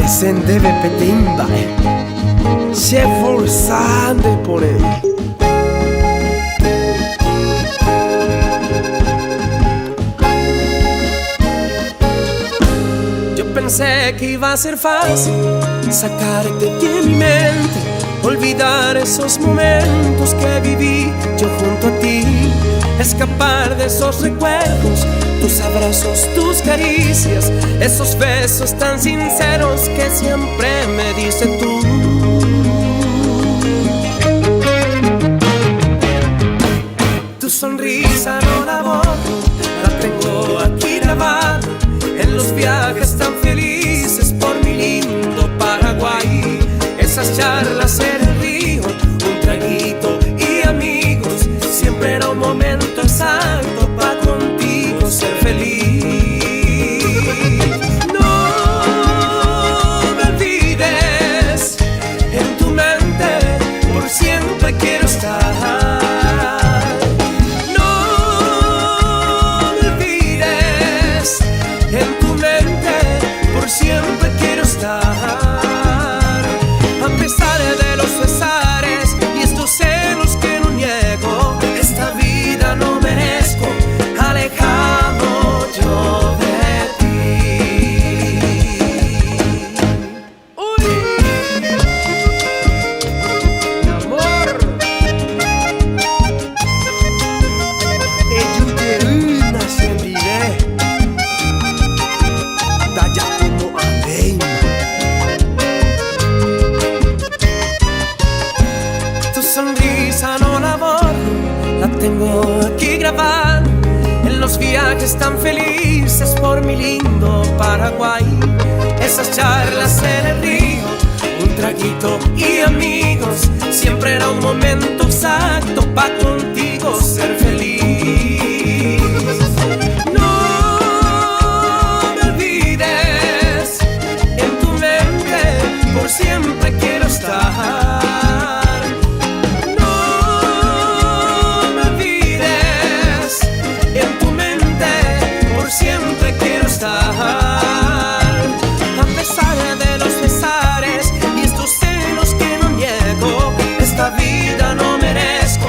sen deve petimba se forzande por él. Yo pensé que iba a ser fácil sacarte de mi mente, olvidar esos momentos que viví yo junto a ti, escapar de esos recuerdos, tus abrazos, tus caricias, esos besos tan sinceros que siempre me diste tú. Tu sonrisa no la borro, la tengo aquí grabada en los viajes tan felices por mi lindo Paraguay. Esas charlas en el río, un traguito y amigos, siempre era un momento exacto para contigo ser feliz. No me olvides, en tu mente por siempre quiero estar. No me olvides, en tu mente por siempre quiero estar. A pesar de los pesares y estos celos que no niego, esta vida no merezco alejado yo de ti. Uy, mi amor, yo quiero naceré, talla como aveima. Tu sonrisa no la borro, la tengo aquí grabada en los viajes tan felices por mi lindo Paraguay. Esas charlas en el río, un traguito y amigos, siempre era un momento exacto para contigo ser feliz. No me olvides, en tu mente por siempre quiero estar. Siempre quiero estar. A pesar de los pesares y estos celos que no niego, esta vida no merezco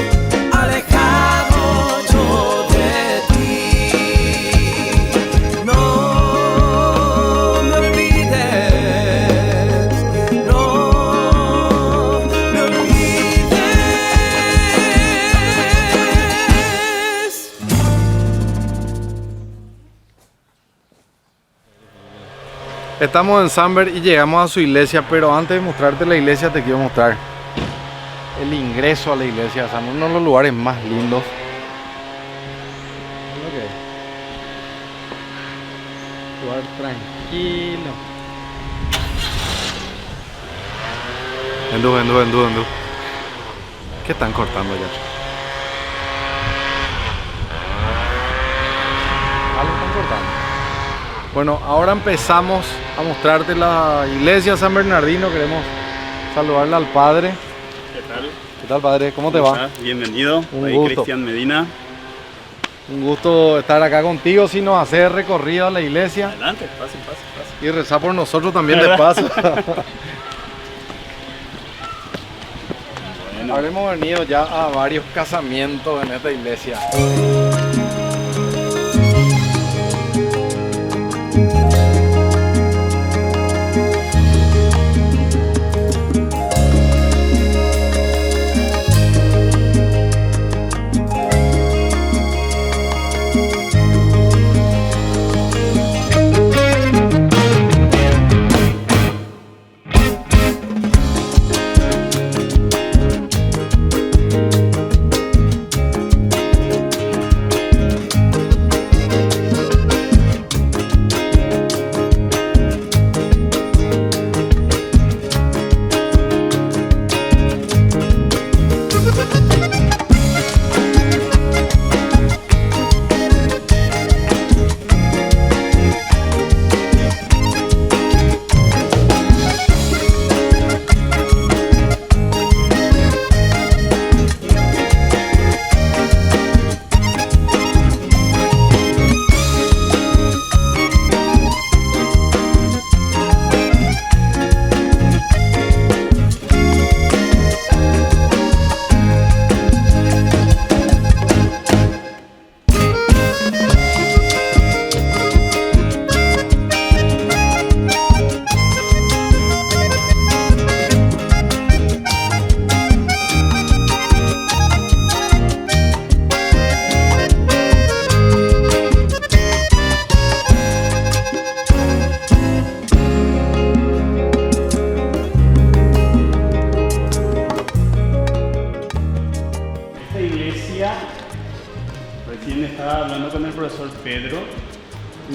alejado yo de ti. No me olvides, no me olvides. Estamos en Samber y llegamos a su iglesia, pero antes de mostrarte la iglesia te quiero mostrar el ingreso a la iglesia de Samber, uno de los lugares más lindos. Lugar tranquilo. Endú. ¿Qué están cortando ya? Algo están cortando. Bueno, ahora empezamos a mostrarte la iglesia San Bernardino. Queremos saludarle al padre. ¿Qué tal? ¿Qué tal, padre? ¿Cómo te va? Bienvenido. Un Soy gusto. Cristian Medina. Un gusto estar acá contigo, si nos hacer recorrido a la iglesia. Adelante, pase. Y rezar por nosotros también de paso. Bueno, Habremos venido ya a varios casamientos en esta iglesia.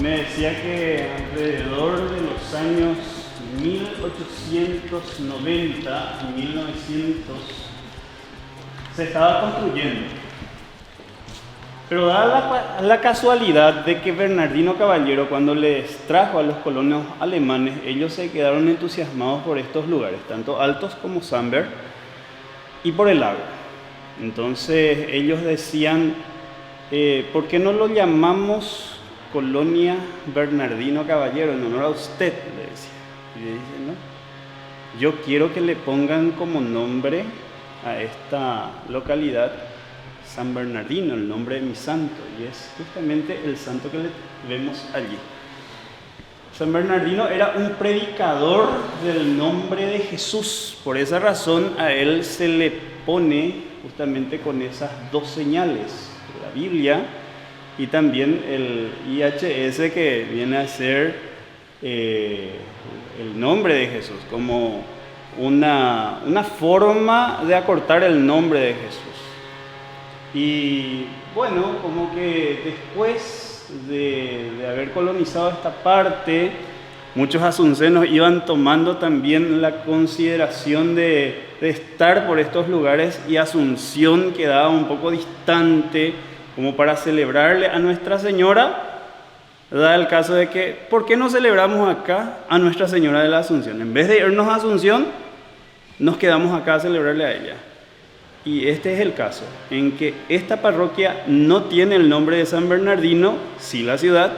Me decía que alrededor de los años 1890 y 1900 se estaba construyendo. Pero da la casualidad de que Bernardino Caballero, cuando les trajo a los colonos alemanes, ellos se quedaron entusiasmados por estos lugares, tanto altos como Samberg, y por el lago. Entonces ellos decían, ¿por qué no lo llamamos Colonia Bernardino Caballero en honor a usted? Le decía. Y le dice, no, yo quiero que le pongan como nombre a esta localidad San Bernardino, el nombre de mi santo, y es justamente el santo que le vemos allí. San Bernardino era un predicador del nombre de Jesús, por esa razón a él se le pone justamente con esas dos señales, la Biblia y también el IHS, que viene a ser el nombre de Jesús, como una forma de acortar el nombre de Jesús. Y bueno, como que después de haber colonizado esta parte, muchos asuncenos iban tomando también la consideración de estar por estos lugares, y Asunción quedaba un poco distante como para celebrarle a Nuestra Señora. Da el caso de que, ¿por qué no celebramos acá a Nuestra Señora de la Asunción? En vez de irnos a Asunción, nos quedamos acá a celebrarle a ella. Y este es el caso, en que esta parroquia no tiene el nombre de San Bernardino, sí la ciudad,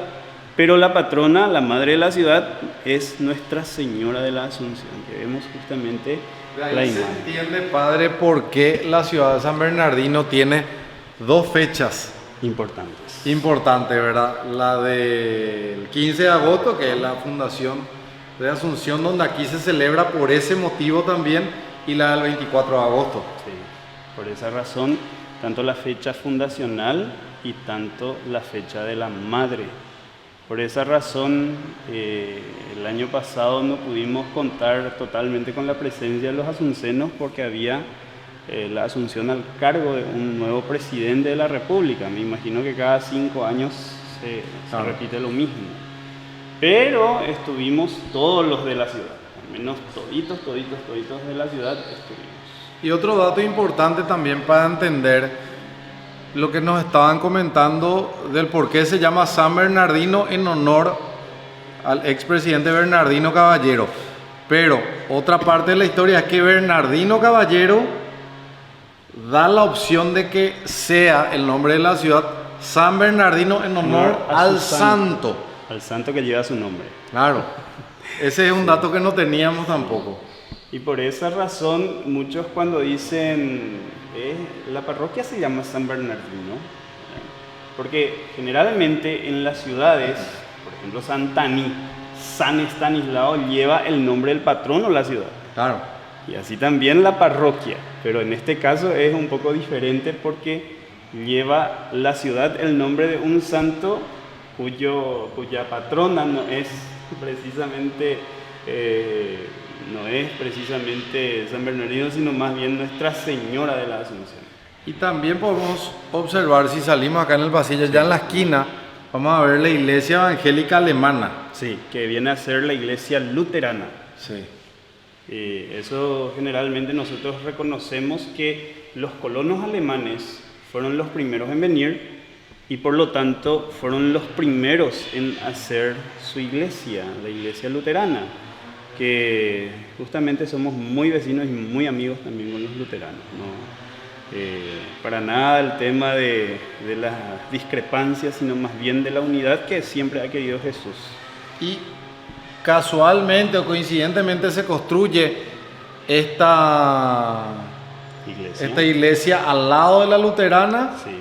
pero la patrona, la madre de la ciudad, es Nuestra Señora de la Asunción, que vemos justamente la imagen. Se entiende, padre, por qué la ciudad de San Bernardino tiene dos fechas importantes, ¿verdad? La del 15 de agosto, que es la fundación de Asunción, donde aquí se celebra por ese motivo también, y la del 24 de agosto. Sí. Por esa razón, tanto la fecha fundacional y tanto la fecha de la madre. Por esa razón, el año pasado no pudimos contar totalmente con la presencia de los asuncenos, porque había la asunción al cargo de un nuevo presidente de la República. Me imagino que cada 5 años se repite lo mismo. Pero estuvimos todos los de la ciudad, al menos toditos de la ciudad estuvimos. Y otro dato importante también para entender lo que nos estaban comentando del por qué se llama San Bernardino, en honor al expresidente Bernardino Caballero. Pero otra parte de la historia es que Bernardino Caballero da la opción de que sea el nombre de la ciudad San Bernardino en honor al santo. Al santo que lleva su nombre. Claro, ese es un dato que no teníamos tampoco. Y por esa razón, muchos cuando dicen, la parroquia se llama San Bernardino, porque generalmente en las ciudades, por ejemplo Santani, San Estanislao lleva el nombre del patrono de la ciudad. Claro. Y así también la parroquia, pero en este caso es un poco diferente porque lleva la ciudad el nombre de un santo cuya patrona no es precisamente San Bernardino, sino más bien Nuestra Señora de la Asunción. Y también podemos observar, si salimos acá en el pasillo, ya en la esquina, vamos a ver la iglesia evangélica alemana. Sí, que viene a ser la iglesia luterana. Sí. Eso generalmente nosotros reconocemos que los colonos alemanes fueron los primeros en venir y por lo tanto fueron los primeros en hacer su iglesia, la iglesia luterana, que justamente somos muy vecinos y muy amigos también con los luteranos, ¿no? Para nada el tema de las discrepancias, sino más bien de la unidad que siempre ha querido Jesús. Y casualmente o coincidentemente se construye esta iglesia al lado de la luterana, sí,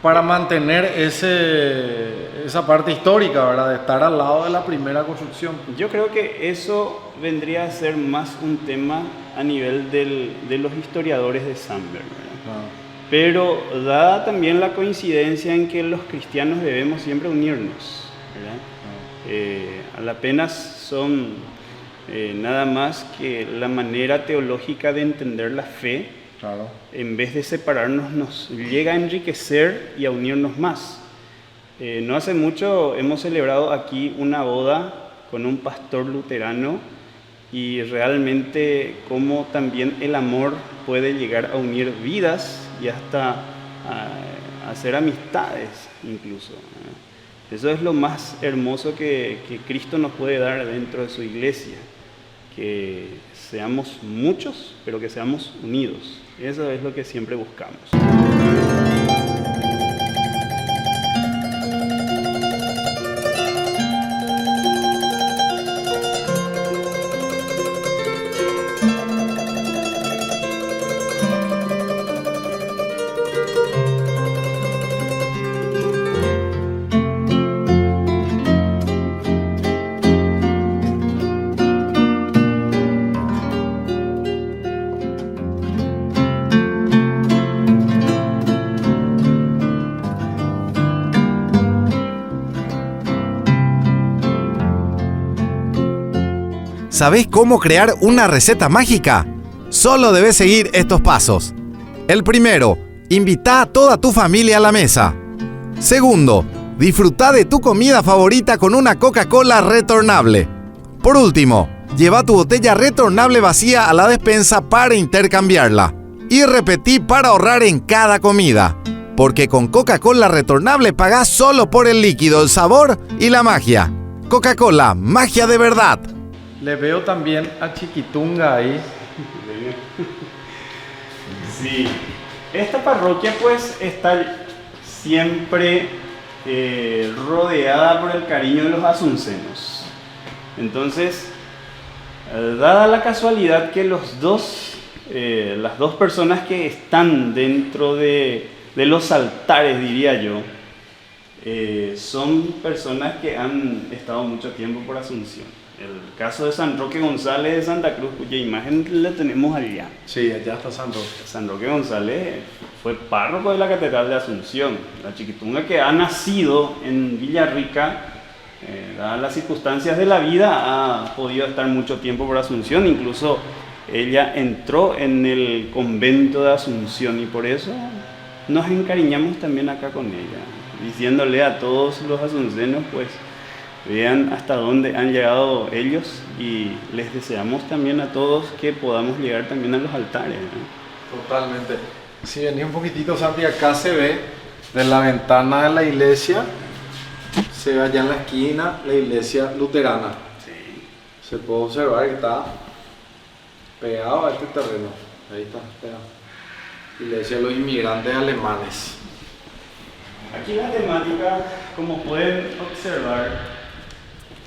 para mantener esa parte histórica, ¿verdad? De estar al lado de la primera construcción. Yo creo que eso vendría a ser más un tema a nivel de los historiadores de Samberg, ¿verdad? Pero dada también la coincidencia en que los cristianos debemos siempre unirnos, ¿verdad? A la pena son nada más que la manera teológica de entender la fe. Claro. En vez de separarnos, nos llega a enriquecer y a unirnos más. No hace mucho hemos celebrado aquí una boda con un pastor luterano y realmente cómo también el amor puede llegar a unir vidas y hasta a hacer amistades incluso. Eso es lo más hermoso que Cristo nos puede dar dentro de su iglesia, que seamos muchos, pero que seamos unidos. Eso es lo que siempre buscamos. ¿Sabés cómo crear una receta mágica? Solo debes seguir estos pasos. El primero, invita a toda tu familia a la mesa. Segundo, disfruta de tu comida favorita con una Coca-Cola retornable. Por último, lleva tu botella retornable vacía a la despensa para intercambiarla. Y repetí para ahorrar en cada comida. Porque con Coca-Cola retornable pagás solo por el líquido, el sabor y la magia. Coca-Cola, magia de verdad. Le veo también a Chiquitunga ahí. Sí, esta parroquia pues está siempre rodeada por el cariño de los asuncenos. Entonces, dada la casualidad que las dos personas que están dentro de los altares, diría yo, son personas que han estado mucho tiempo por Asunción. El caso de San Roque González de Santa Cruz, cuya imagen la tenemos allá. Sí, allá está San Roque. San Roque González fue párroco de la Catedral de Asunción. La Chiquitunga, que ha nacido en Villarrica, dadas las circunstancias de la vida, ha podido estar mucho tiempo por Asunción. Incluso ella entró en el convento de Asunción y por eso nos encariñamos también acá con ella, diciéndole a todos los asuncenos, pues, vean hasta dónde han llegado ellos y les deseamos también a todos que podamos llegar también a los altares, ¿no? Totalmente. Si venís un poquitito, Santi, acá se ve de la ventana de la iglesia, se ve allá en la esquina la iglesia luterana. Sí. Se puede observar que está pegado a este terreno. Ahí está, pegado. Iglesia de los inmigrantes alemanes. Aquí la temática, como pueden observar,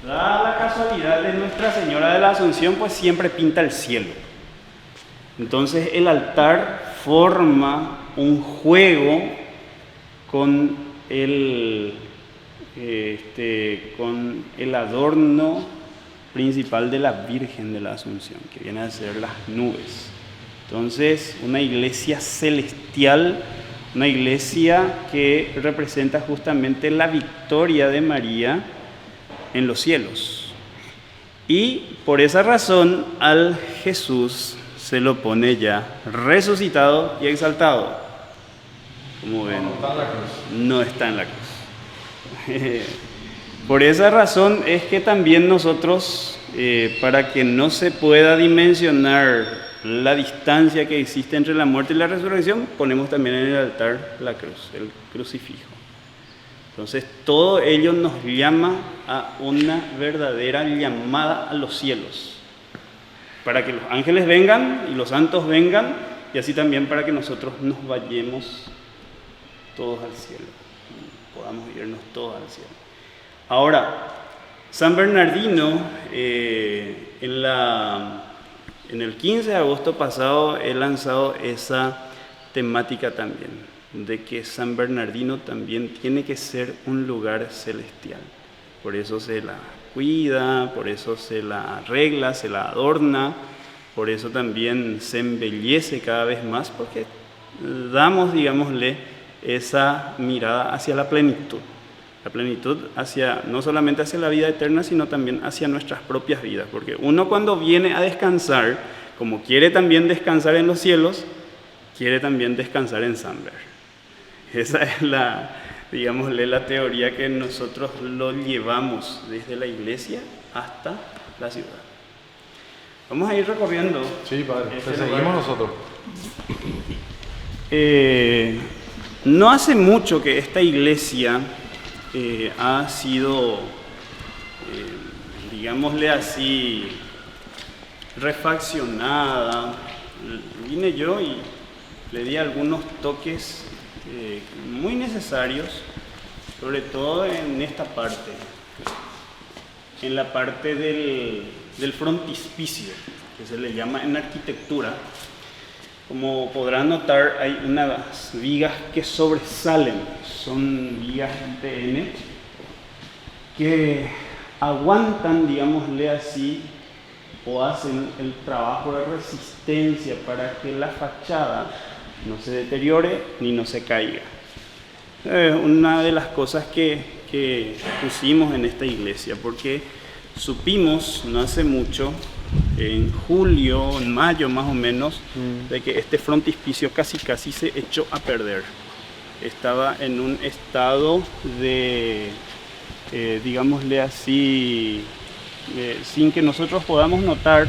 dada la casualidad de Nuestra Señora de la Asunción, pues siempre pinta el cielo. Entonces el altar forma un juego con el adorno principal de la Virgen de la Asunción, que viene a ser las nubes. Entonces, una iglesia celestial, una iglesia que representa justamente la victoria de María en los cielos. Y por esa razón al Jesús se lo pone ya resucitado y exaltado. Como ven, no está en la cruz. Por esa razón es que también nosotros, para que no se pueda dimensionar la distancia que existe entre la muerte y la resurrección, ponemos también en el altar la cruz, el crucifijo. Entonces todo ello nos llama a una verdadera llamada a los cielos, para que los ángeles vengan y los santos vengan, y así también para que nosotros nos vayamos todos al cielo, podamos irnos todos al cielo. Ahora, San Bernardino, en el 15 de agosto pasado he lanzado esa temática también, de que San Bernardino también tiene que ser un lugar celestial. Por eso se la cuida, por eso se la arregla, se la adorna, por eso también se embellece cada vez más, porque damos, digámosle, esa mirada hacia la plenitud hacia, no solamente hacia la vida eterna, sino también hacia nuestras propias vidas, porque uno cuando viene a descansar, como quiere también descansar en los cielos, quiere también descansar en Samber. Esa es digámosle, la teoría que nosotros lo llevamos desde la iglesia hasta la ciudad. Vamos a ir recorriendo. Sí, padre, este te lugar. seguimos nosotros. No hace mucho que esta iglesia ha sido, digámosle así, refaccionada. Vine yo y le di algunos toques muy necesarios, sobre todo en esta parte, en la parte del frontispicio, que se le llama en arquitectura. Como podrán notar, hay unas vigas que sobresalen, son vigas IPN que aguantan, digámosle así, o hacen el trabajo de resistencia para que la fachada no se deteriore ni no se caiga. Es una de las cosas que pusimos en esta iglesia, porque supimos no hace mucho, en julio, en mayo más o menos, de que este frontispicio casi se echó a perder. Estaba en un estado de, digámosle así, sin que nosotros podamos notar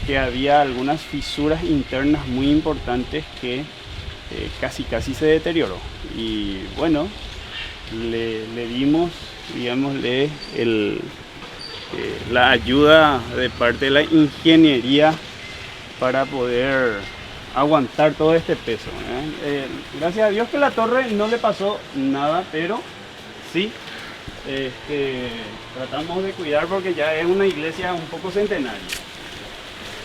que había algunas fisuras internas muy importantes que casi se deterioró. Y bueno, le dimos, digámosle, la ayuda de parte de la ingeniería para poder aguantar todo este peso. Gracias a Dios que la torre no le pasó nada, pero sí tratamos de cuidar porque ya es una iglesia un poco centenaria.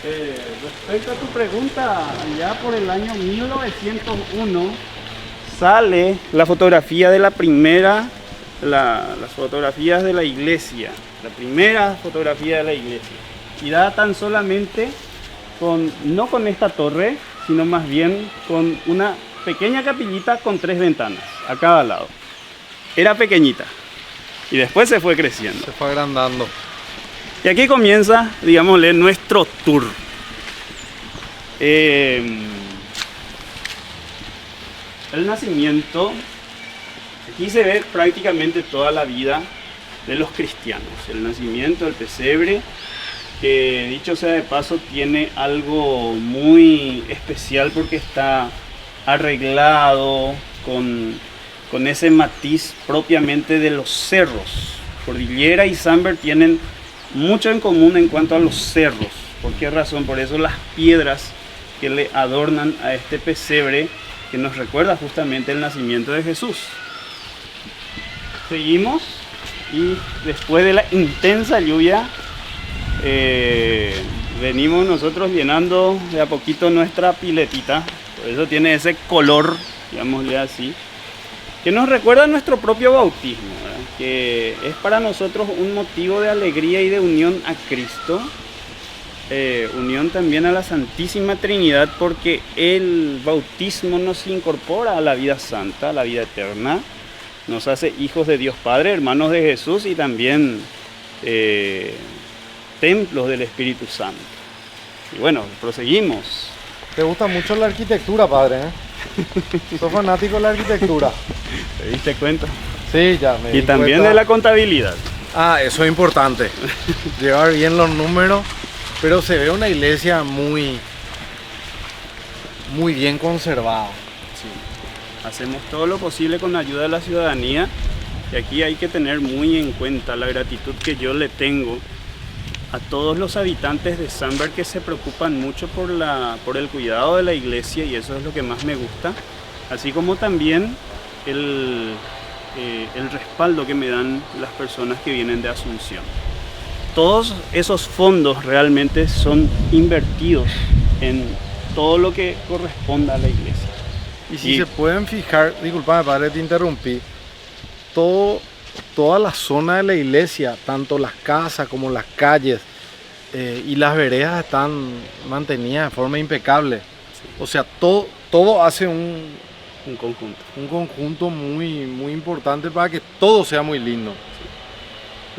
Respecto a tu pregunta, ya por el año 1901 sale la fotografía de la primera, las fotografías de la iglesia, la primera fotografía de la iglesia, y da tan solamente no con esta torre, sino más bien con una pequeña capillita con 3 ventanas a cada lado. Era pequeñita y después se fue creciendo. Se fue agrandando. Y aquí comienza, digámosle, nuestro tour. El nacimiento, aquí se ve prácticamente toda la vida de los cristianos. El nacimiento, el pesebre, que dicho sea de paso tiene algo muy especial porque está arreglado con ese matiz propiamente de los cerros. Cordillera y Samber tienen mucho en común en cuanto a los cerros. ¿Por qué razón? Por eso las piedras que le adornan a este pesebre que nos recuerda justamente el nacimiento de Jesús. Seguimos y después de la intensa lluvia venimos nosotros llenando de a poquito nuestra piletita. Por eso tiene ese color, digámosle así, que nos recuerda nuestro propio bautismo, ¿verdad? Que es para nosotros un motivo de alegría y de unión a Cristo, unión también a la Santísima Trinidad, porque el bautismo nos incorpora a la vida santa, a la vida eterna, nos hace hijos de Dios Padre, hermanos de Jesús y también templos del Espíritu Santo. Y bueno, proseguimos. Te gusta mucho la arquitectura, padre, ¿eh? Sos fanático de la arquitectura. ¿Te diste cuenta? Sí, ya me Y di también cuenta. de la contabilidad. Ah, eso es importante. Llevar bien los números, pero se ve una iglesia muy bien conservada. Hacemos todo lo posible con la ayuda de la ciudadanía y aquí hay que tener muy en cuenta la gratitud que yo le tengo a todos los habitantes de Samber que se preocupan mucho por el cuidado de la iglesia, y eso es lo que más me gusta, así como también el respaldo que me dan las personas que vienen de Asunción. Todos esos fondos realmente son invertidos en todo lo que corresponda a la iglesia. Y si se pueden fijar, disculpame padre, te interrumpí, toda la zona de la iglesia, tanto las casas como las calles y las veredas están mantenidas de forma impecable. O sea, todo hace un conjunto muy importante para que todo sea muy lindo.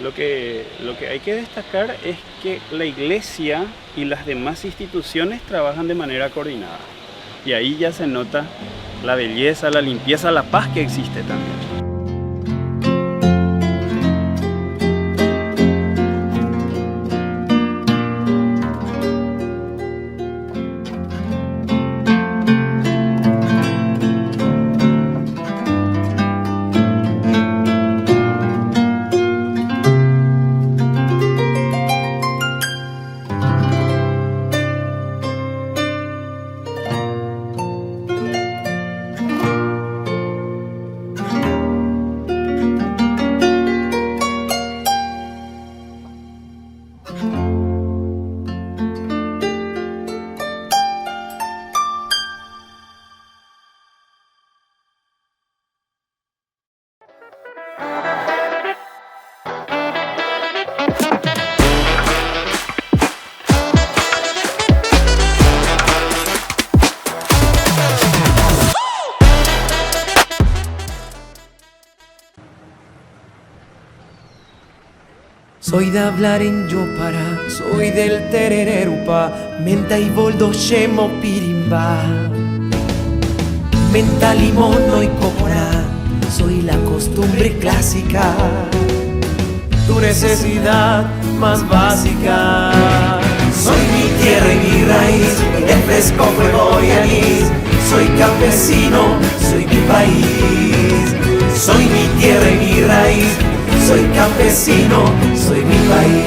Lo que hay que destacar es que la iglesia y las demás instituciones trabajan de manera coordinada. Y ahí ya se nota la belleza, la limpieza, la paz que existe también. Soy de hablar en Yopara, soy del terererupa, menta y boldo shemo pirimba. Menta, limón y copora, soy la costumbre clásica, tu necesidad más básica. Soy mi tierra y mi raíz, y de fresco fuego y anís. Soy campesino, soy mi país. Soy mi tierra y mi raíz, soy campesino, soy mi país.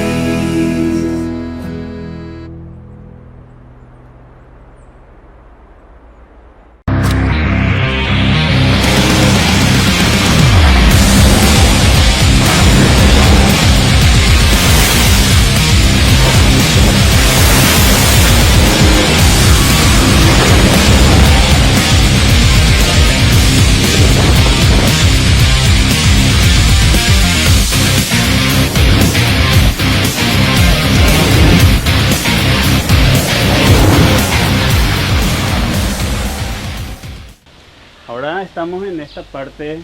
Ahora estamos en esta parte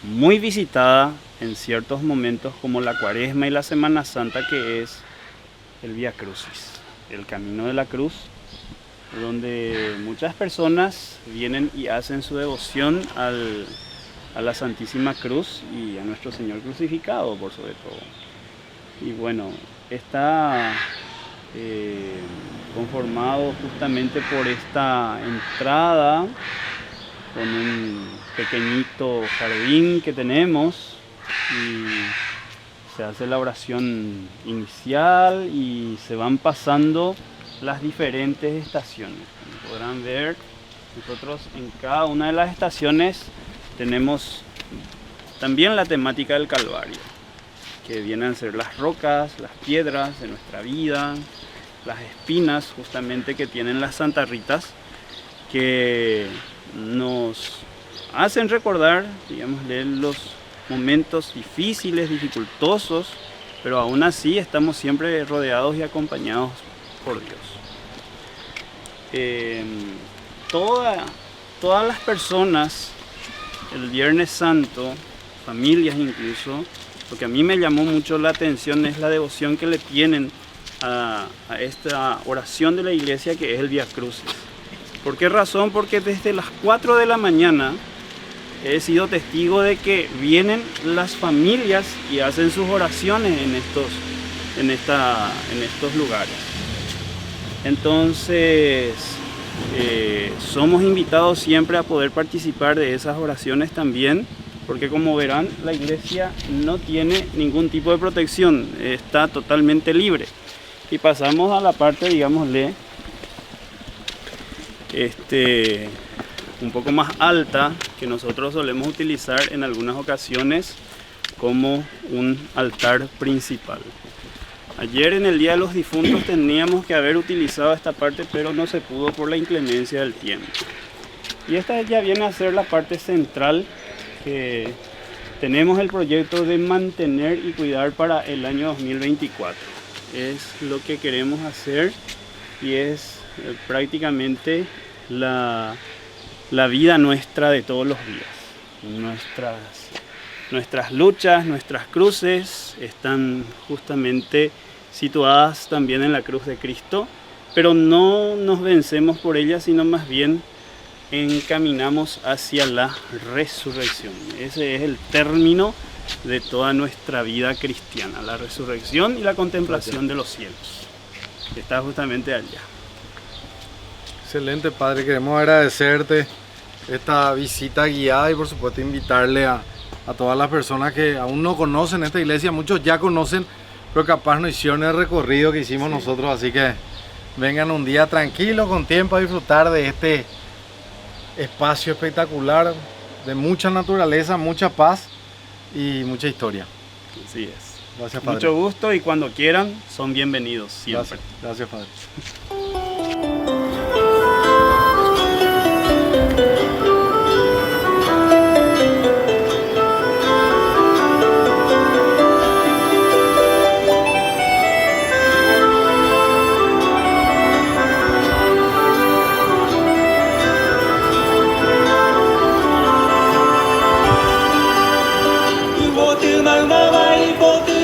muy visitada en ciertos momentos como la Cuaresma y la Semana Santa, que es el Vía Crucis, el Camino de la Cruz, donde muchas personas vienen y hacen su devoción a la Santísima Cruz y a nuestro Señor crucificado, por sobre todo. Y bueno, está conformado justamente por esta entrada con un pequeñito jardín que tenemos, y se hace la oración inicial y se van pasando las diferentes estaciones. Como podrán ver, nosotros en cada una de las estaciones tenemos también la temática del Calvario, que vienen a ser las rocas, las piedras de nuestra vida, las espinas justamente que tienen las santarritas, que nos hacen recordar, digámosle, los momentos difíciles, dificultosos, pero aún así estamos siempre rodeados y acompañados por Dios. Todas las personas el Viernes Santo, familias incluso, lo que a mí me llamó mucho la atención es la devoción que le tienen a esta oración de la iglesia, que es el Vía Crucis. ¿Por qué razón? Porque desde las 4 de la mañana he sido testigo de que vienen las familias y hacen sus oraciones en estos lugares. Entonces, somos invitados siempre a poder participar de esas oraciones también, porque como verán, la iglesia no tiene ningún tipo de protección, está totalmente libre. Y pasamos a la parte, digámosle, un poco más alta, que nosotros solemos utilizar en algunas ocasiones como un altar principal. Ayer, en el Día de los Difuntos, teníamos que haber utilizado esta parte, pero no se pudo por la inclemencia del tiempo. Y esta ya viene a ser la parte central que tenemos el proyecto de mantener y cuidar para el año 2024. Es lo que queremos hacer y es prácticamente la vida nuestra de todos los días. Nuestras luchas, nuestras cruces están justamente situadas también en la cruz de Cristo, pero no nos vencemos por ella, sino más bien encaminamos hacia la resurrección. Ese es el término de toda nuestra vida cristiana, la resurrección y la contemplación de los cielos, que está justamente allá. Excelente, Padre, queremos agradecerte esta visita guiada y por supuesto invitarle a todas las personas que aún no conocen esta iglesia. Muchos ya conocen, pero capaz no hicieron el recorrido que hicimos nosotros, así que vengan un día tranquilo, con tiempo, a disfrutar de este espacio espectacular, de mucha naturaleza, mucha paz y mucha historia. Así es. Gracias, Padre. Mucho gusto, y cuando quieran son bienvenidos siempre. Gracias, Padre. Vô tư mang má bay vô tư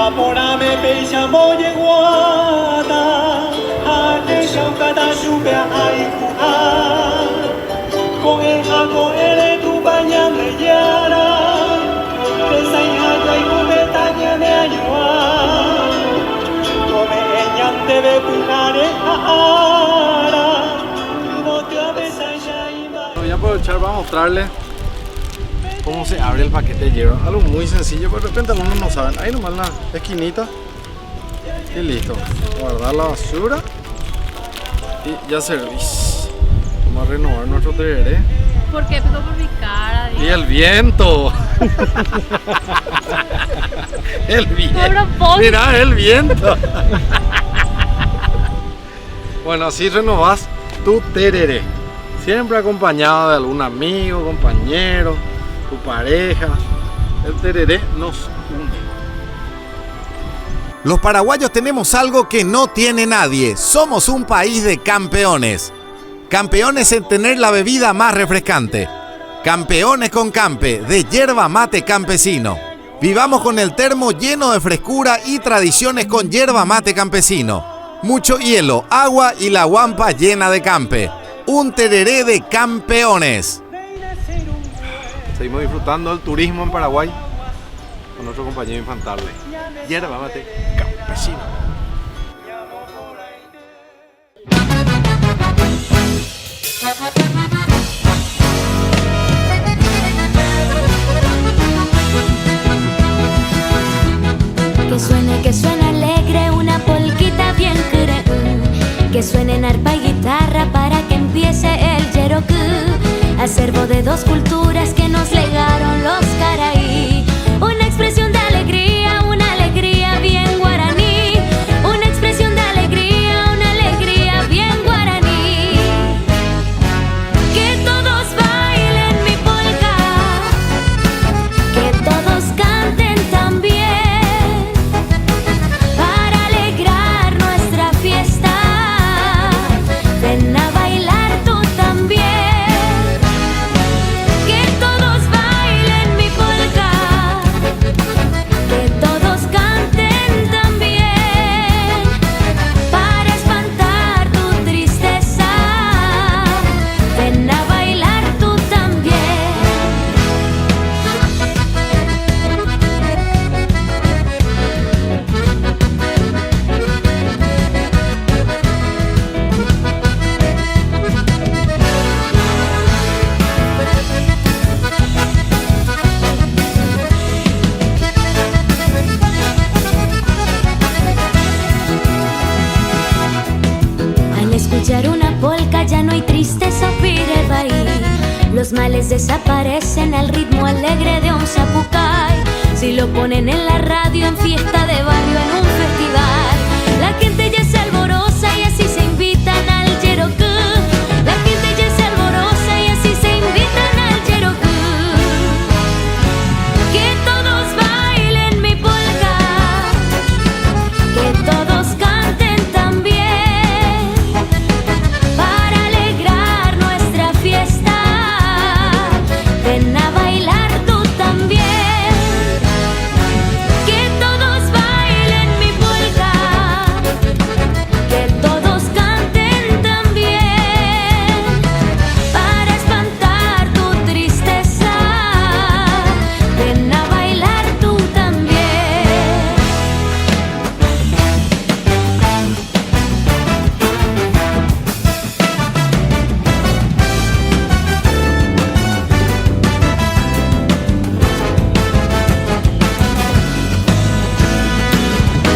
Apórame pecha moye guata, ate shaukata shupea aikua. Con el jaco ele tu baña me yara, pesaiha y cubeta me ayua. Come eñan debe punare ara, no te abesaya y va. Voy a aprovechar para mostrarles cómo se abre el paquete de hierro. Algo muy sencillo, pero de repente algunos no saben. Ahí nomás la esquinita y listo. Guardar la basura y ya servís. Vamos a renovar nuestro tereré. ¿Por qué? Pero por mi cara. Y el viento. El viento. Mirá el viento. Bueno, así renovás tu tereré. Siempre acompañado de algún amigo, compañero, tu pareja. El tereré nos une. Los paraguayos tenemos algo que no tiene nadie. Somos un país de campeones. Campeones en tener la bebida más refrescante. Campeones con Campe, de yerba mate campesino. Vivamos con el termo lleno de frescura y tradiciones con yerba mate campesino. Mucho hielo, agua y la guampa llena de Campe. Un tereré de campeones. Seguimos disfrutando del turismo en Paraguay con nuestro compañero Infantable. Yerba mate campesino. Que suene alegre una polquita bien cre. Que suenen arpa y guitarra para que empiece el yeroku. Acervo de dos culturas que nos legaron los caraí. Una expresión de alegría, una alegría bien guaraní. Una expresión de alegría, una alegría bien guaraní. Que todos bailen mi polka, que todos canten también. Para alegrar nuestra fiesta, ven a bailar tú también. Que todos bailen mi polka, que todos canten también. Para espantar tu tristeza, ven a bailar tú también. Al escuchar una polka ya no hay tristeza, pirebaí. Los males desaparecen al ritmo alegre de un zapucay. Si lo ponen en la radio, en fiesta de barrio, en un festival, la gente ya se alboroza y así se invitan al yeroku. La gente ya se alboroza y así se invitan al yeroku. Que todos bailen mi polka, que todos canten también. Para alegrar nuestra fiesta, ven a bailar tú también. Que todos bailen mi polka, que todos canten también. Para espantar tu tristeza, ven a bailar tú también.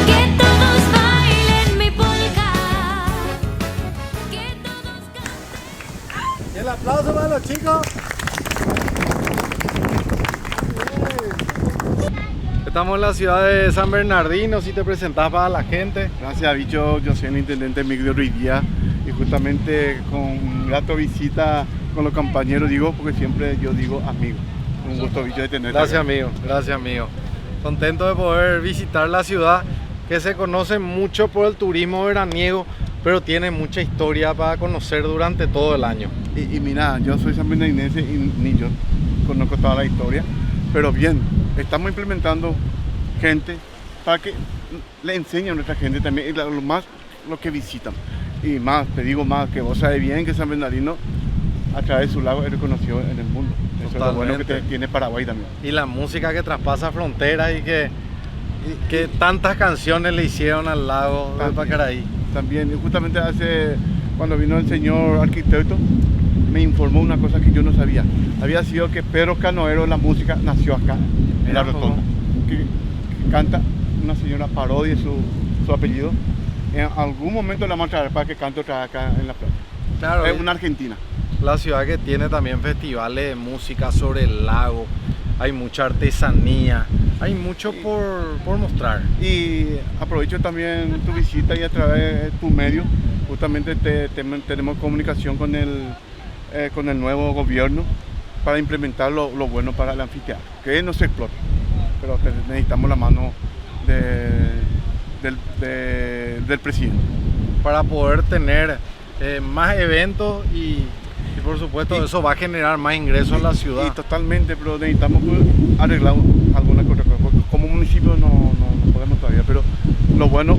Que todos bailen mi polka, que todos canten. El aplauso para los chicos. Estamos en la ciudad de San Bernardino. Si te presentás para la gente. Gracias, bicho. Yo soy el intendente Miguel Ruidía y justamente con grato visita con los compañeros, digo, porque siempre yo digo amigo. Un gusto, bicho, de tenerte. Gracias, amigo. Gracias, amigo. Contento de poder visitar la ciudad que se conoce mucho por el turismo veraniego, pero tiene mucha historia para conocer durante todo el año. Y mira, yo soy sanbernardinense y ni yo conozco toda la historia, pero bien, estamos implementando gente para que le enseñen a nuestra gente también, y lo que visitan. Y más, te digo más, que vos sabés bien que San Bernardino a través de su lago es reconocido en el mundo. Eso es lo bueno que tiene Paraguay también. Y la música que traspasa fronteras y que tantas canciones le hicieron al lago de Pacaraí. También, y justamente cuando vino el señor arquitecto, me informó una cosa que yo no sabía. Había sido que Pedro Canoero, la música, nació acá, en la Rotonda. Que canta una señora Parodi, su apellido. En algún momento la vamos a traer para que cante otra vez acá en La Plata. Claro, es una argentina. La ciudad que tiene también festivales de música sobre el lago, hay mucha artesanía, hay mucho por mostrar. Y aprovecho también tu visita y a través de tu medio, justamente tenemos comunicación con el nuevo gobierno para implementar lo bueno para el anfiteatro, que no se explota, pero necesitamos la mano del presidente. Para poder tener más eventos y por supuesto eso va a generar más ingresos en la ciudad. Y totalmente, pero necesitamos arreglar alguna cosa, porque como municipio no podemos todavía, pero lo bueno,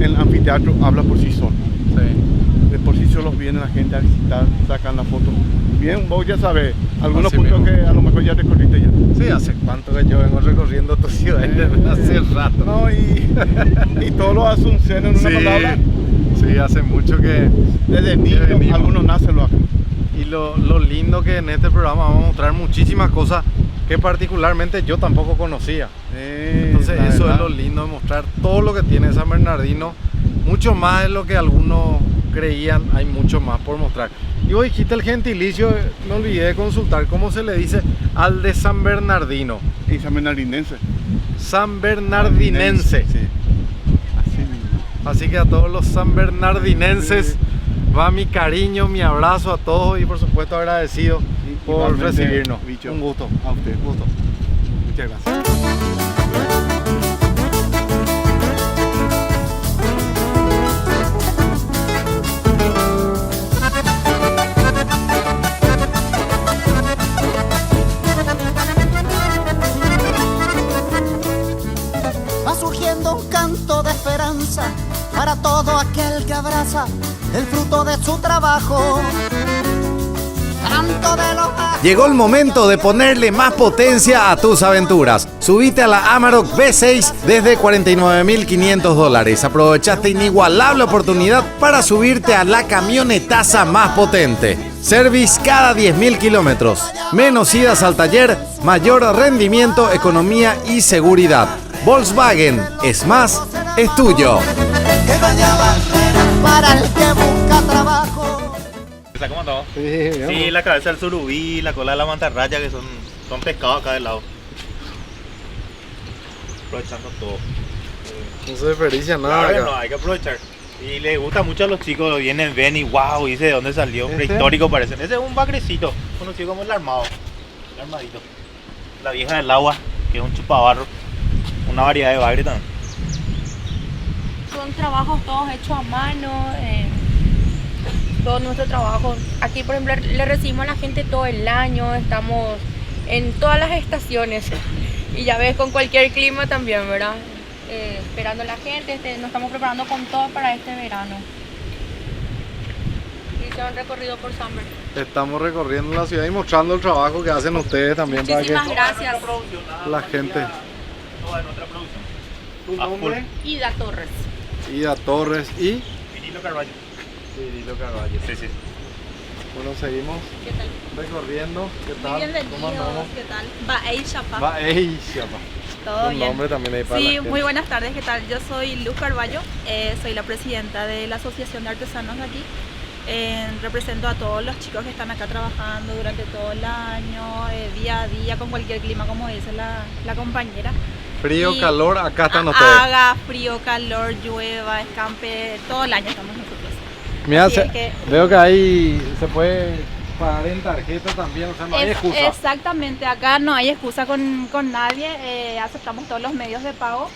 el anfiteatro habla por sí solo. Sí. De por sí solo viene la gente a visitar, sacan la foto. Bien, vos ya sabes, algunos puntos que a lo mejor ya recorriste ya. Sí, hace cuánto que yo vengo recorriendo tu ciudad, hace rato. No, y todo lo hace un seno en una palabra. Sí, hace mucho que desde niño algunos nacen lo hacen. Y lo lindo que en este programa vamos a mostrar muchísimas cosas que particularmente yo tampoco conocía. Entonces eso es lo lindo de mostrar todo lo que tiene San Bernardino, mucho más de lo que algunos creían, hay mucho más por mostrar. Y vos dijiste el gentilicio, me olvidé de consultar cómo se le dice al de San Bernardino. Y San Bernardinense. San Bernardinense. Sí. Así mismo. Así que a todos los san bernardinenses va mi cariño, mi abrazo a todos y por supuesto agradecido por recibirnos. Bicho. Un gusto. A usted. Un gusto. Muchas gracias. Va surgiendo un canto de esperanza para todo aquel que abraza el fruto de su trabajo. Canto de los... Llegó el momento de ponerle más potencia a tus aventuras. Subite a la Amarok V6 desde $49.500. Aprovecha esta inigualable oportunidad para subirte a la camionetaza más potente. Service cada 10.000 kilómetros. Menos idas al taller, mayor rendimiento, economía y seguridad. Volkswagen es más, es tuyo. Que vaya barrera para el que busca trabajo. ¿Cómo andamos? Sí, Sí, la cabeza del surubí, la cola de la mantarraya, que son pescados acá del lado. Aprovechando todo. No se desperdicia nada Claro, acá. no, hay que aprovechar. Y les gusta mucho a los chicos, vienen, ven y wow, dice de dónde salió, prehistórico parece. Ese es un bagrecito, conocido como el armado, el armadito. La vieja del agua, que es un chupabarro, una variedad de bagre también. Son trabajos todos hechos a mano, todo nuestro trabajo. Aquí, por ejemplo, le recibimos a la gente todo el año, estamos en todas las estaciones y ya ves, con cualquier clima también, ¿verdad? Esperando a la gente, nos estamos preparando con todo para este verano. Y se han recorrido por Samber. Estamos recorriendo la ciudad y mostrando el trabajo que hacen ustedes también. Muchísimas para gracias. que la gente. Toda nuestra producción. ¿Tu nombre? Ida Torres. Ida Torres y Vinilo Carballo. Cirilo Carvalho. Sí, sí. Bueno, seguimos ¿Qué tal? recorriendo. ¿Qué tal? Bienvenidos. ¿Cómo andamos? ¿Qué tal? Baei Chapa. Va, ey, chapa. Todo Un bien. nombre también ahí para la Sí, gente. muy buenas tardes, ¿qué tal? Yo soy Luz Carballo, soy la presidenta de la Asociación de Artesanos de aquí. Represento a todos los chicos que están acá trabajando durante todo el año, día a día, con cualquier clima, como dice la compañera. Frío, Y calor, acá están ustedes. Haga frío, calor, llueva, escampe, todo el año estamos nosotros. Mira, Así es que- veo que ahí se puede pagar en tarjeta también, o sea, no hay excusa. Exactamente, acá no hay excusa con nadie, aceptamos todos los medios de pago,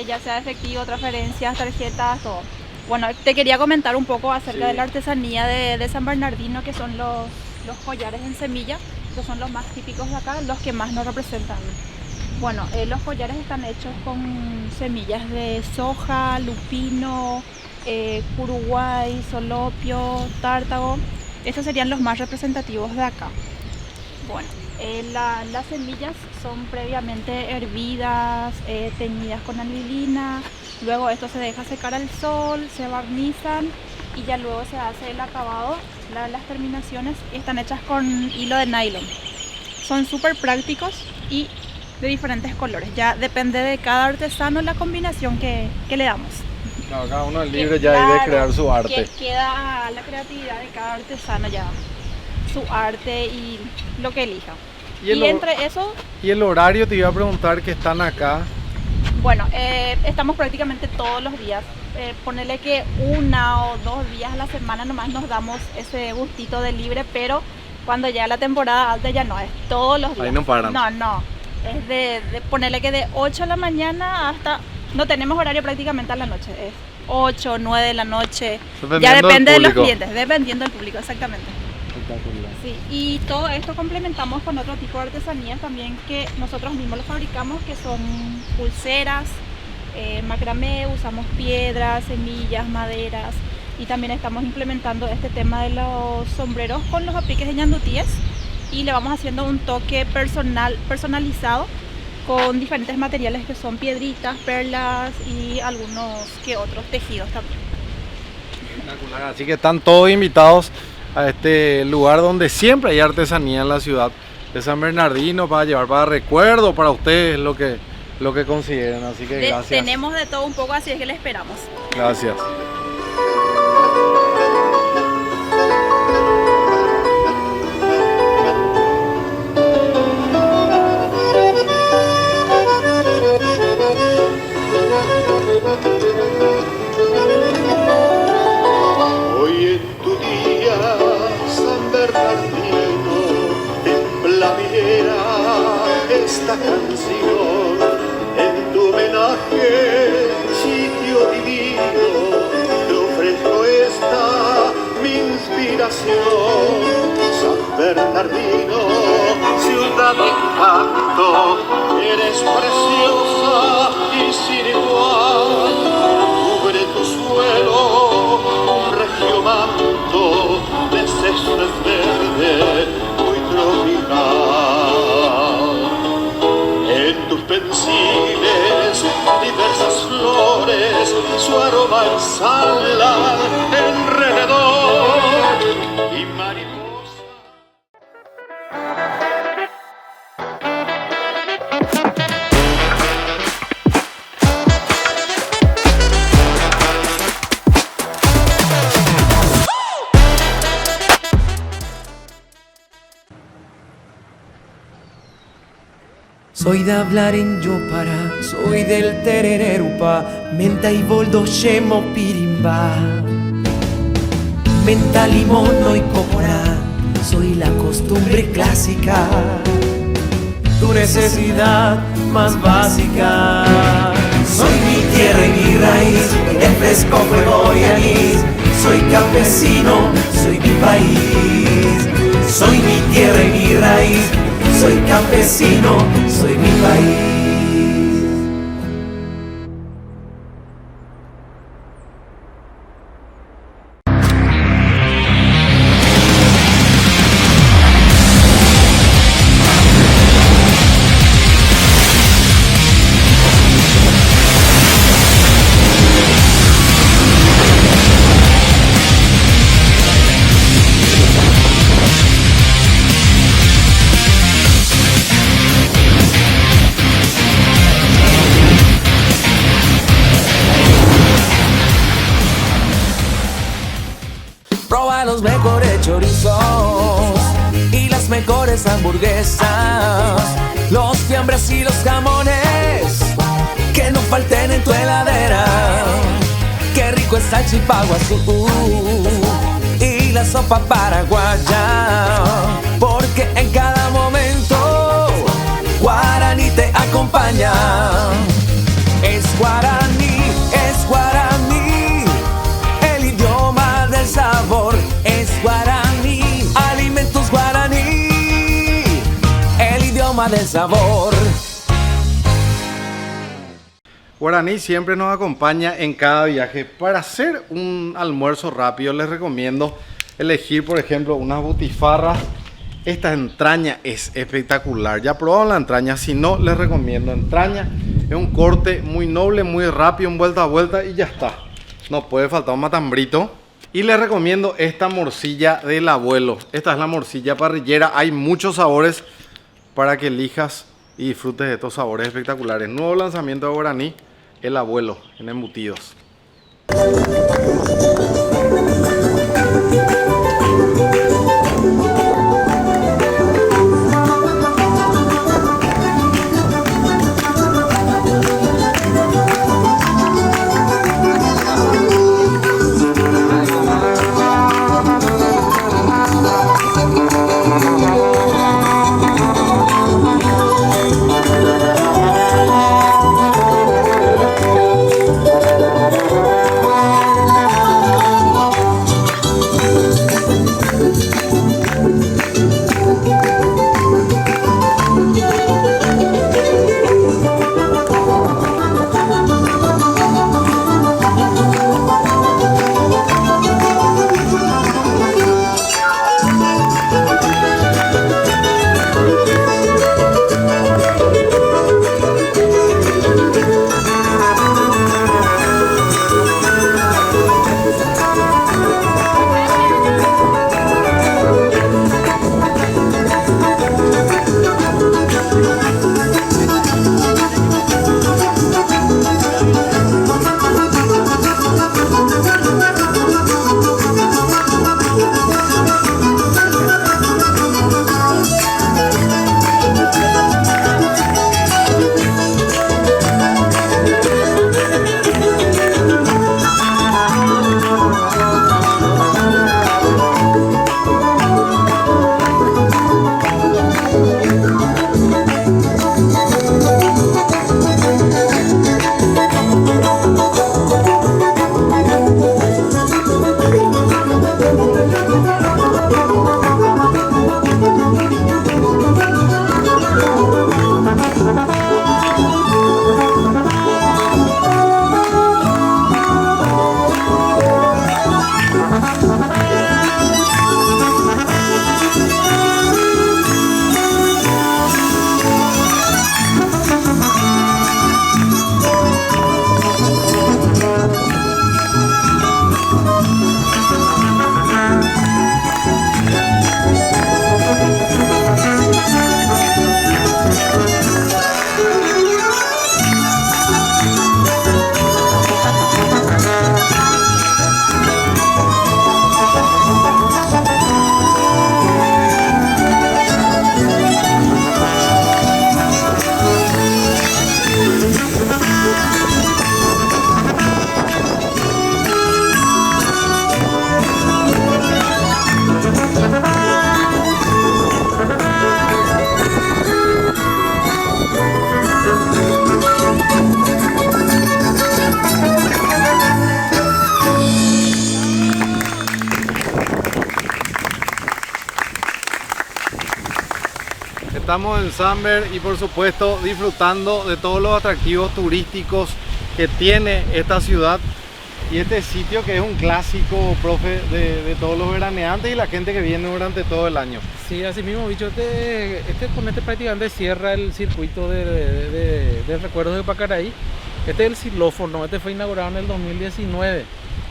ya sea efectivo, transferencias, tarjetas, todo. Bueno, te quería comentar un poco acerca de la artesanía de San Bernardino, que son los collares en semilla, que son los más típicos de acá, los que más nos representan. Bueno, los collares están hechos con semillas de soja, lupino, curuguay, solopio, tártago. Estos serían los más representativos de acá. Bueno, las semillas son previamente hervidas, teñidas con anilina. Luego esto se deja secar al sol, se barnizan y ya luego se hace el acabado. Las terminaciones están hechas con hilo de nylon. Son súper prácticos y de diferentes colores. Ya depende de cada artesano la combinación que le damos. Claro, cada uno es libre ya de crear su arte. Que queda a la creatividad de cada artesano ya, su arte y lo que elija. Y entre eso... Y el horario, te iba a preguntar, que están acá. Bueno, estamos prácticamente todos los días. Ponerle que 1 o 2 días a la semana nomás nos damos ese gustito de libre, pero cuando llega la temporada alta ya no, es todos los días. Ahí no paran. No, es de ponerle que de 8 de la mañana hasta... No tenemos horario prácticamente a la noche, es 8 o 9 de la noche. Ya depende de los clientes, dependiendo del público, exactamente. Espectacular. Sí, y todo esto complementamos con otro tipo de artesanías también que nosotros mismos los fabricamos, que son pulseras, macramé, usamos piedras, semillas, maderas, y también estamos implementando este tema de los sombreros con los apliques de ñandutíes y le vamos haciendo un toque personalizado con diferentes materiales que son piedritas, perlas y algunos que otros tejidos también. Espectacular, así que están todos invitados a este lugar donde siempre hay artesanía en la ciudad de San Bernardino para llevar para recuerdo para ustedes lo que consideren, así que gracias. Tenemos de todo un poco, así es que le esperamos. Gracias. Esta canción en tu homenaje, sitio divino, te ofrezco esta mi inspiración. San Bernardino, ciudad de encanto, eres preciosa y sin igual. Cubre tu suelo un regio manto de césped verde muy tropical. En tus pensiles diversas flores su aroma exhala alrededor y mariposa. Soy de hablar en Yopara, soy del terererupa, menta y boldo, shemo, pirimba. Menta, limón, y copora, soy la costumbre clásica, tu necesidad más básica. Soy mi tierra y mi raíz, el fresco, fuego y anís. Soy campesino, soy mi país. Soy mi tierra y mi raíz, soy campesino, soy mi país. Los mejores chorizos y las mejores hamburguesas, los fiambres y los jamones que no falten en tu heladera. Qué rico está el chipaguazú y la sopa paraguaya, porque en cada momento guaraní te acompaña. Es guaraní, es guaraní, el idioma del sabor. Es guaraní, alimentos guaraní, el idioma del sabor. Guaraní siempre nos acompaña en cada viaje. Para hacer un almuerzo rápido les recomiendo elegir, por ejemplo, unas butifarras. Esta entraña es espectacular. Ya probaron la entraña, si no les recomiendo entraña. Es un corte muy noble, muy rápido, un vuelta a vuelta y ya está. No puede faltar un matambrito. Y les recomiendo esta morcilla del abuelo. Esta es la morcilla parrillera. Hay muchos sabores para que elijas y disfrutes de estos sabores espectaculares. Nuevo lanzamiento de Guaraní, el abuelo en embutidos. Estamos en Samber y por supuesto disfrutando de todos los atractivos turísticos que tiene esta ciudad y este sitio que es un clásico, profe, de todos los veraneantes y la gente que viene durante todo el año. Sí, así mismo, bicho, con este prácticamente cierra el circuito de recuerdos de Pacaraí. Este es el xilófono, este fue inaugurado en el 2019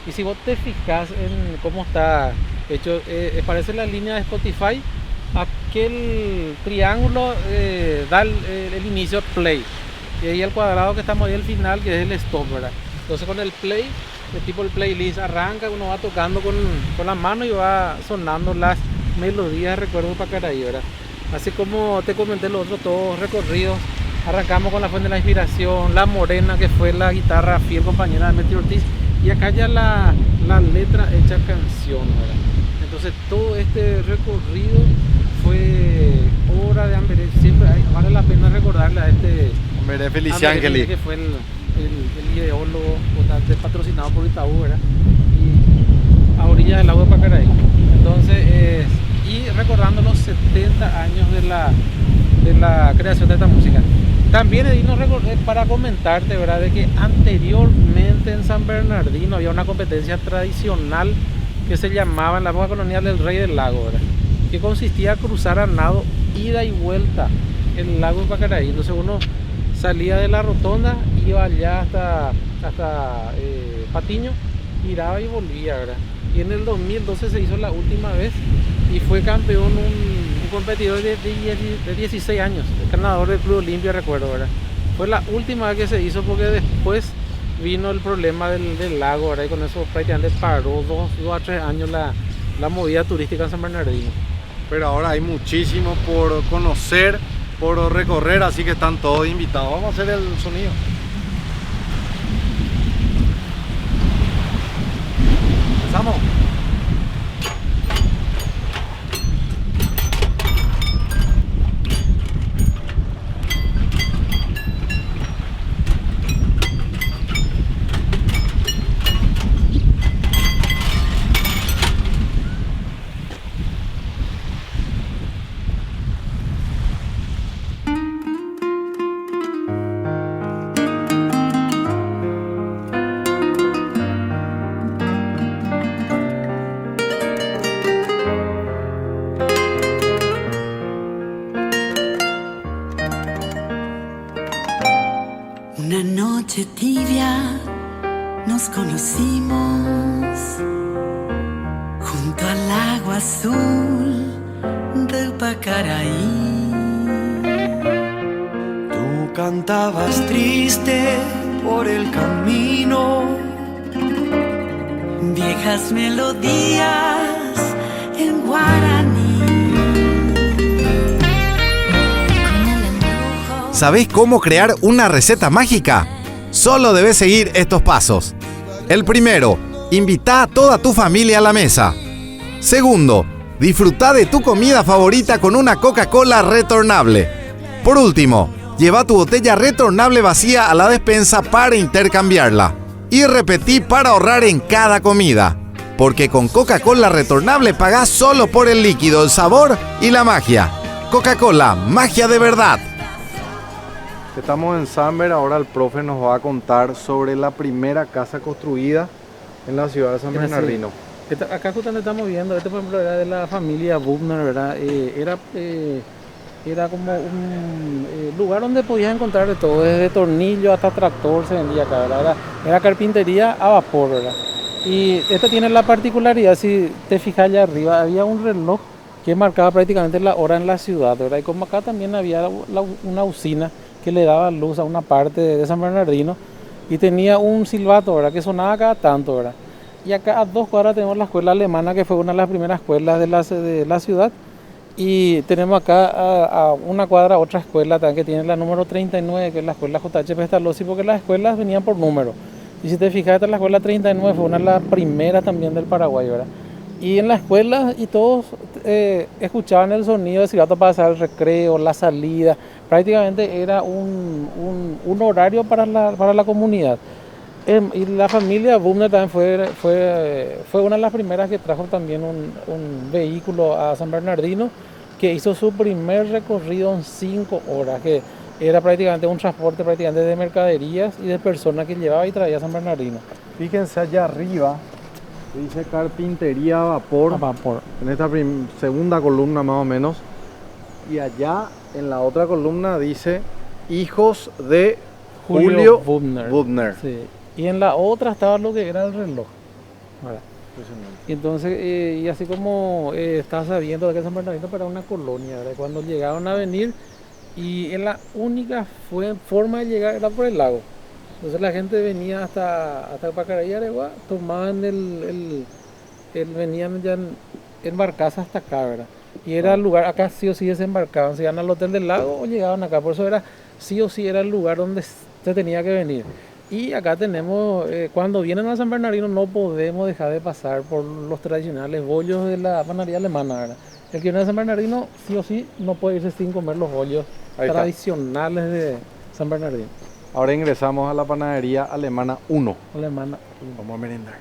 y si vos te fijas en cómo está hecho, parece la línea de Spotify. Aquel triángulo da el inicio play y ahí el cuadrado que estamos ahí al final que es el stop, ¿verdad? Entonces con el play, el playlist arranca, uno va tocando con la mano y va sonando las melodías de recuerdo de Pacaraí, ¿verdad? Así como te comenté los otros todos recorridos, arrancamos con la Fuente de la Inspiración, La Morena, que fue la guitarra fiel compañera de Metro Ortiz, y acá ya la letra hecha canción, ¿verdad? Entonces todo este recorrido fue obra de Amberé. Siempre vale la pena recordarle a este Amberé Feliciangeli, que fue el ideólogo patrocinado por Itaú, ¿verdad? Y a orillas del lago de Pacaraí. Entonces, y recordando los 70 años de la creación de esta música. También para comentarte, ¿verdad? De que anteriormente en San Bernardino había una competencia tradicional que se llamaba en la época colonial el Rey del Lago, ¿verdad? Que consistía en cruzar a nado ida y vuelta el lago de Pacaraí. Entonces uno salía de la rotonda, iba allá hasta Patiño, giraba y volvía, ¿verdad? Y en el 2012 se hizo la última vez y fue campeón un competidor de 16 años, el ganador del Club Olimpia, recuerdo, ¿verdad? Fue la última vez que se hizo porque después vino el problema del lago, ¿verdad? Y con eso prácticamente paró 2 a 3 años la movida turística en San Bernardino. Pero ahora hay muchísimo por conocer, por recorrer, así que están todos invitados. Vamos a hacer el sonido. Empezamos. Una noche tibia nos conocimos junto al agua azul del Pacaraí. Tú cantabas triste por el camino, viejas melodías en guaraní. ¿Sabés cómo crear una receta mágica? Solo debes seguir estos pasos. El primero, invita a toda tu familia a la mesa. Segundo, disfruta de tu comida favorita con una Coca-Cola retornable. Por último, lleva tu botella retornable vacía a la despensa para intercambiarla. Y repetí para ahorrar en cada comida. Porque con Coca-Cola retornable pagás solo por el líquido, el sabor y la magia. Coca-Cola, magia de verdad. Estamos en Samber, ahora el profe nos va a contar sobre la primera casa construida en la ciudad de San Bernardino. Acá justamente estamos viendo, por ejemplo era de la familia Bubner, ¿verdad? Era como un lugar donde podías encontrar de todo, desde tornillo hasta tractor se vendía acá, ¿verdad? Era carpintería a vapor, ¿verdad? Y esto tiene la particularidad, si te fijas allá arriba, había un reloj que marcaba prácticamente la hora en la ciudad, ¿verdad? Y como acá también había una usina que le daba luz a una parte de San Bernardino y tenía un silbato, ¿verdad? Que sonaba cada tanto, ¿verdad? Y acá a 2 cuadras tenemos la escuela alemana, que fue una de las primeras escuelas de la ciudad, y tenemos acá a 1 cuadra otra escuela también que tiene la número 39, que es la escuela JH Pestalozzi, porque las escuelas venían por número. Y si te fijas, esta la escuela 39 fue una de las primeras también del Paraguay, ¿verdad? Y en la escuela y todos escuchaban el sonido de silbato para hacer el recreo, la salida. Prácticamente era un horario para la comunidad. Y la familia Bubner también fue una de las primeras que trajo también un vehículo a San Bernardino, que hizo su primer recorrido en 5 horas, que era prácticamente un transporte prácticamente de mercaderías y de personas que llevaba y traía a San Bernardino. Fíjense allá arriba, dice carpintería a vapor. En esta segunda columna más o menos. Y allá en la otra columna dice hijos de Julio Bubner. Sí. Y en la otra estaba lo que era el reloj. Y entonces, y así como estás sabiendo de que San Bernardino era una colonia, ¿verdad? Cuando llegaron a venir, y en la única forma de llegar era por el lago. Entonces la gente venía hasta Pacaraí, Areguá, tomaban venían ya en barcaza hasta acá, ¿verdad? Y era el lugar, acá sí o sí desembarcaban, se iban al hotel del lago o llegaban acá, por eso era sí o sí era el lugar donde se tenía que venir. Y acá tenemos, cuando vienen a San Bernardino no podemos dejar de pasar por los tradicionales bollos de la panadería alemana, ¿verdad? El que viene a San Bernardino sí o sí no puede irse sin comer los bollos tradicionales de San Bernardino. Ahora ingresamos a la panadería alemana 1. Vamos a merendar.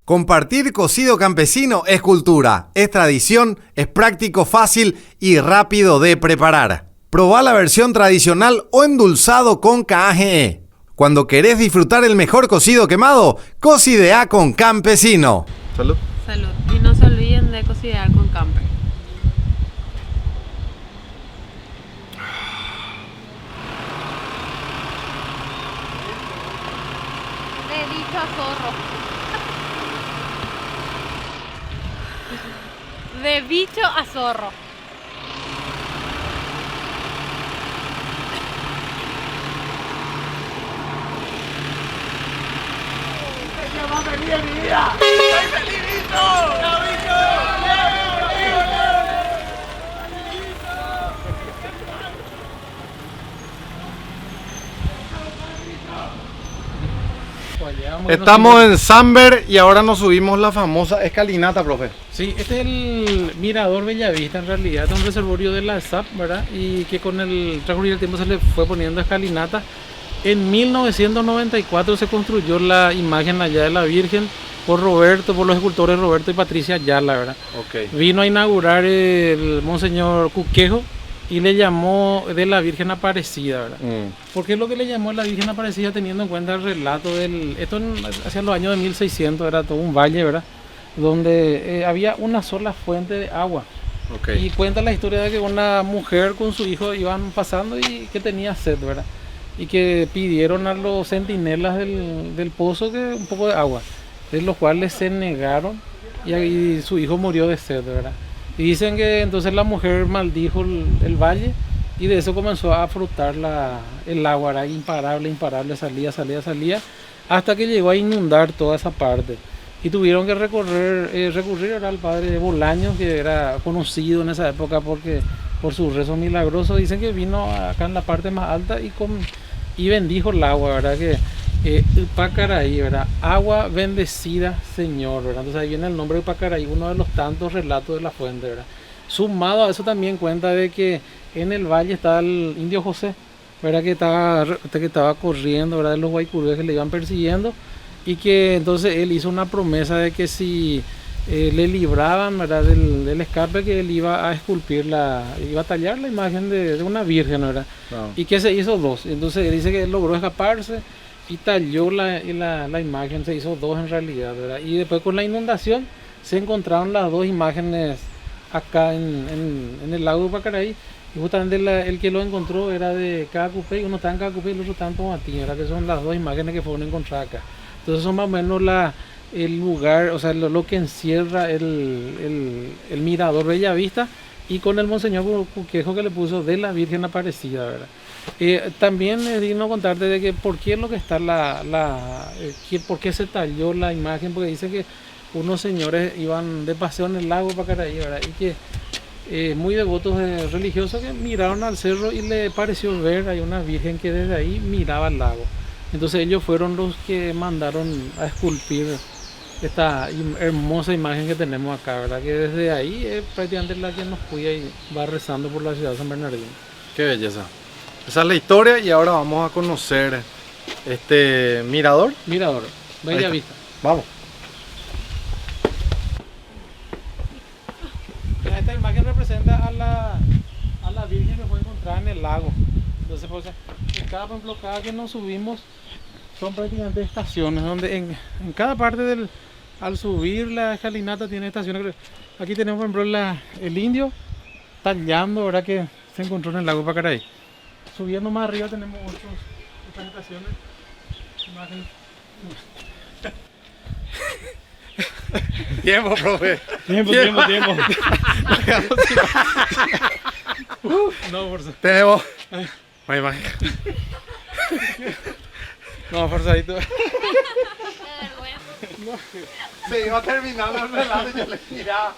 Compartir cocido campesino es cultura, es tradición, es práctico, fácil y rápido de preparar. Probá la versión tradicional o endulzado con KGE. Cuando querés disfrutar el mejor cocido quemado, cocidea con Campesino. Salud. Salud. Y no se olviden de cocidear con Camper. De bicho a zorro. De bicho a zorro. ¡Va a venir en mi vida! ¡Soy feliz, Estamos en Samber y ahora nos subimos la famosa escalinata, profe. Sí, este es el Mirador Bellavista, en realidad, es un reservorio de la SAP, ¿verdad? Y que con el transcurrir del tiempo se le fue poniendo escalinata. En 1994 se construyó la imagen allá de la Virgen por los escultores Roberto y Patricia Ayala, ¿verdad? Okay. Vino a inaugurar el Monseñor Cuquejo y le llamó de la Virgen Aparecida, ¿verdad? ¿Por qué es lo que le llamó la Virgen Aparecida teniendo en cuenta el relato esto hacia los años de 1600, era todo un valle, ¿verdad? Donde había una sola fuente de agua. Okay. Y cuenta la historia de que una mujer con su hijo iban pasando y que tenía sed, ¿verdad? Y que pidieron a los centinelas del pozo que un poco de agua, de los cuales se negaron y su hijo murió de sed, ¿verdad? Y dicen que entonces la mujer maldijo el valle y de eso comenzó a frotar el agua, era imparable, salía, hasta que llegó a inundar toda esa parte. Y tuvieron que recurrir al padre Bolaños, que era conocido en esa época por su rezo milagroso. Dicen que vino acá en la parte más alta y bendijo el agua, ¿verdad? Que Upacaraí, ¿verdad? Agua bendecida, Señor, ¿verdad? Entonces ahí viene el nombre de Upacaraí, uno de los tantos relatos de la fuente, ¿verdad? Sumado a eso también cuenta de que en el valle estaba el indio José, ¿verdad? Que estaba corriendo, ¿verdad? De los guaycurúes que le iban persiguiendo y que entonces él hizo una promesa de que si le libraban, ¿verdad? del escape, que él iba a esculpir iba a tallar la imagen de una virgen, ¿verdad? Wow. Y que se hizo dos. Entonces él dice que él logró escaparse y talló la imagen, se hizo dos en realidad, ¿verdad? Y después con la inundación se encontraron las dos imágenes acá en el lago de Upacaraí. Y justamente el que lo encontró era de Cacupé, uno está en Cacupé y el otro está en Tomatí, ¿verdad? Que son las dos imágenes que fueron encontradas acá. Entonces son más o menos el lugar, o sea, lo que encierra el Mirador Bellavista, y con el Monseñor Cuquejo que le puso de la Virgen Aparecida, ¿verdad? También es digno contarte de que por qué es lo que está por qué se talló la imagen, porque dice que unos señores iban de paseo en el lago Pacaraí, ¿verdad? Y que muy devotos religiosos que miraron al cerro y le pareció ver hay una virgen que desde ahí miraba al lago. Entonces ellos fueron los que mandaron a esculpir esta hermosa imagen que tenemos acá, ¿verdad? Que desde ahí es prácticamente la que nos cuida y va rezando por la ciudad de San Bernardino. Qué belleza. Esa es la historia y ahora vamos a conocer este mirador. Mirador, Bellavista. Vamos. Esta imagen representa a la Virgen que fue encontrada en el lago. Entonces, pues, por ejemplo, cada que nos subimos son prácticamente estaciones, donde en cada parte al subir la escalinata tiene estaciones. Aquí tenemos, por ejemplo, el indio tallando, ¿verdad? Que se encontró en el lago Pacaraí. Subiendo más arriba tenemos otras estaciones. Imágenes. Tiempo, profe. Tiempo. No, por favor. Tenemos. Más imagen. No, forzadito. Se iba a terminar la relato y yo le tiraba.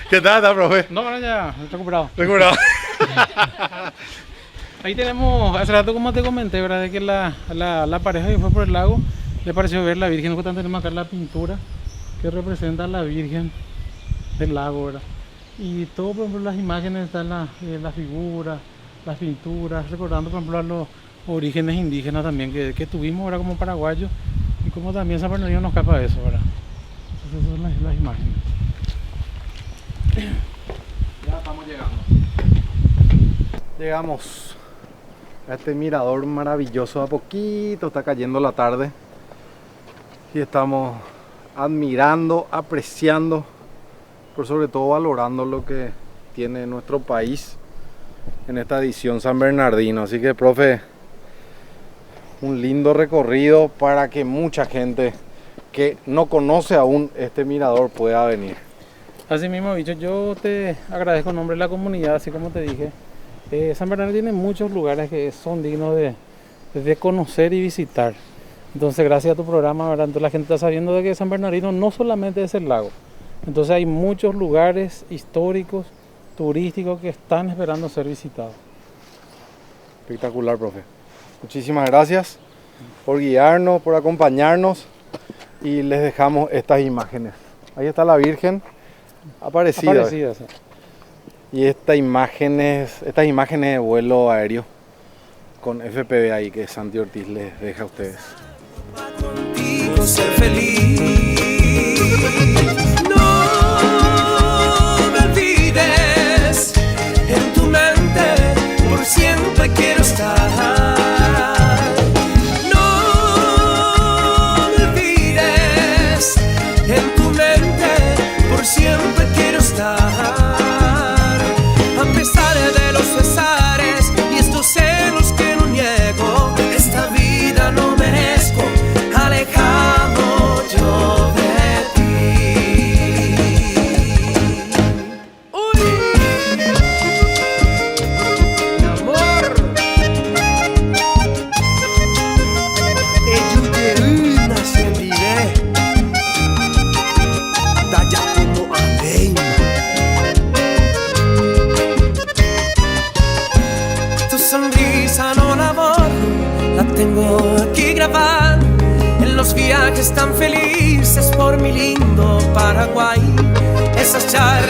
¿Qué tal, profe? No, ahora ya, recuperado. Ahí tenemos, hace rato como te comenté, ¿verdad? De que la pareja que fue por el lago le pareció ver la Virgen. Justamente tenemos acá la pintura que representa a la Virgen del lago, ¿verdad? Y todo, por ejemplo, las imágenes están las figuras, las pinturas, recordando, por ejemplo, a los orígenes indígenas también que tuvimos ahora como paraguayos, y como también San Bernardino nos escapa de eso, ¿verdad? Esas son las imágenes. estamos llegando. Llegamos a este mirador maravilloso. A poquito está cayendo la tarde y estamos admirando, apreciando, por sobre todo valorando lo que tiene nuestro país en esta edición San Bernardino. Así que, profe, un lindo recorrido para que mucha gente que no conoce aún este mirador pueda venir. Así mismo, bicho, yo te agradezco en nombre de la comunidad, así como te dije. San Bernardino tiene muchos lugares que son dignos de conocer y visitar. Entonces, gracias a tu programa, ¿verdad? Entonces, la gente está sabiendo de que San Bernardino no solamente es el lago. Entonces, hay muchos lugares históricos, turísticos que están esperando ser visitados. Espectacular, profe. Muchísimas gracias por guiarnos, por acompañarnos, y les dejamos estas imágenes. Ahí está la Virgen aparecida. Sí. Y estas imágenes de vuelo aéreo con FPV ahí que Santi Ortiz les deja a ustedes. Contigo ser feliz. No me olvides, en tu mente por siempre quiero estar. No me olvides, en tu mente por siempre quiero estar. A pesar de los pesares y estos celos que no niego, esta vida no merezco, alejado yo de ti. Uy, mi amor, ellos de una se vive, talla como amén. Tu sonrisa no la borro, la tengo aquí grabada en los viajes tan felices por mi lindo Paraguay. Esas charlas